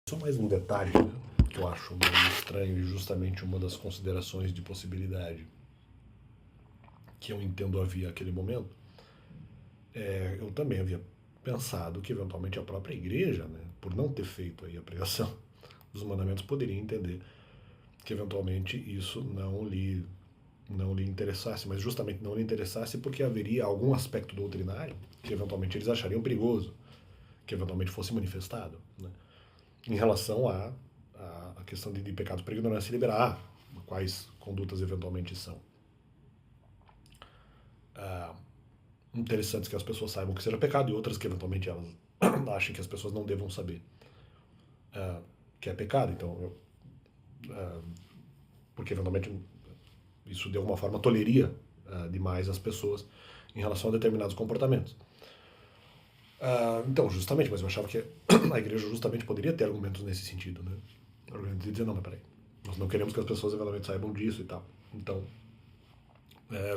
Só mais um detalhe, né, que eu acho meio estranho e justamente uma das considerações de possibilidade que eu entendo havia naquele momento, eu também havia pensado que eventualmente a própria igreja, né, por não ter feito aí a pregação dos mandamentos, poderia entender que eventualmente isso não lhe interessasse, mas justamente não lhe interessasse porque haveria algum aspecto doutrinário que eventualmente eles achariam perigoso, que eventualmente fosse manifestado, né, em relação à questão de pecados por ignorância liberar, quais condutas eventualmente são interessantes que as pessoas saibam que seja pecado e outras que eventualmente elas achem que as pessoas não devam saber que é pecado. Então, porque eventualmente isso de alguma forma toleria demais as pessoas em relação a determinados comportamentos. Então, justamente, mas eu achava que a igreja justamente poderia ter argumentos nesse sentido, né? Argumentos de dizer, não, mas peraí, nós não queremos que as pessoas eventualmente saibam disso e tal. Então,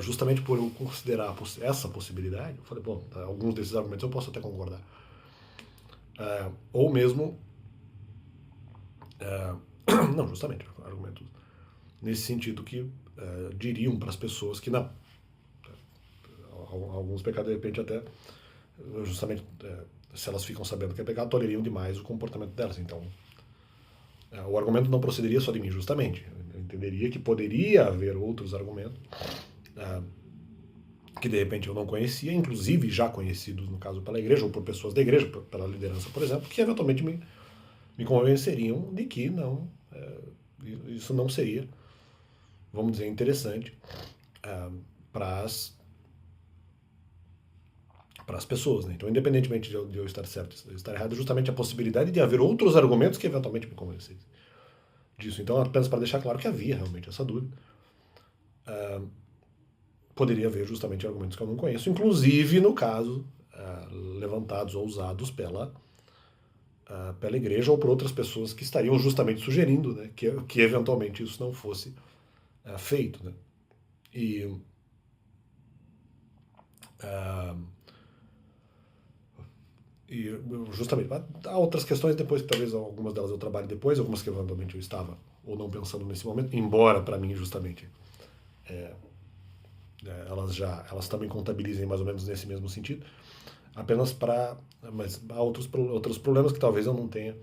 justamente por eu considerar essa possibilidade, eu falei, bom, alguns desses argumentos eu posso até concordar. Ou mesmo, não, justamente, argumentos nesse sentido que diriam para as pessoas que não. Alguns pecados, de repente, até, justamente, se elas ficam sabendo que é pecado, tolerariam demais o comportamento delas. Então, o argumento não procederia só de mim, justamente. Eu entenderia que poderia haver outros argumentos que de repente eu não conhecia, inclusive já conhecidos, no caso, pela igreja, ou por pessoas da igreja, pela liderança, por exemplo, que eventualmente me convenceriam de que não, isso não seria, vamos dizer, interessante para as pessoas. Né? Então, independentemente de eu estar certo ou estar errado, justamente a possibilidade de haver outros argumentos que eventualmente me convencessem disso. Então, apenas para deixar claro que havia realmente essa dúvida. Poderia haver justamente argumentos que eu não conheço, inclusive no caso levantados ou usados pela igreja ou por outras pessoas que estariam justamente sugerindo, né, que eventualmente isso não fosse feito. Né? E justamente, há outras questões depois, que talvez algumas delas eu trabalhe depois, algumas que eventualmente eu estava ou não pensando nesse momento, embora para mim justamente elas também contabilizem mais ou menos nesse mesmo sentido, apenas mas há outros problemas que talvez eu não tenha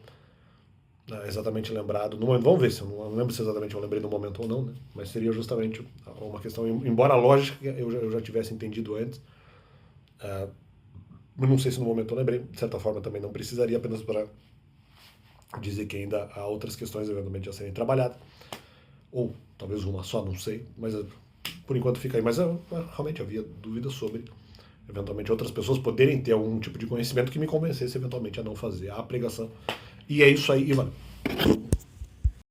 exatamente lembrado no momento. Vamos ver se eu não lembro se exatamente eu lembrei no momento ou não, né? Mas seria justamente uma questão, embora a lógica eu já tivesse entendido antes, não sei se no momento eu lembrei, de certa forma também não precisaria, apenas para dizer que ainda há outras questões eventualmente a serem trabalhadas, ou talvez uma só, não sei, mas por enquanto fica aí. Mas realmente havia dúvidas sobre eventualmente outras pessoas poderem ter algum tipo de conhecimento que me convencesse eventualmente a não fazer a pregação. E é isso aí, Ivan.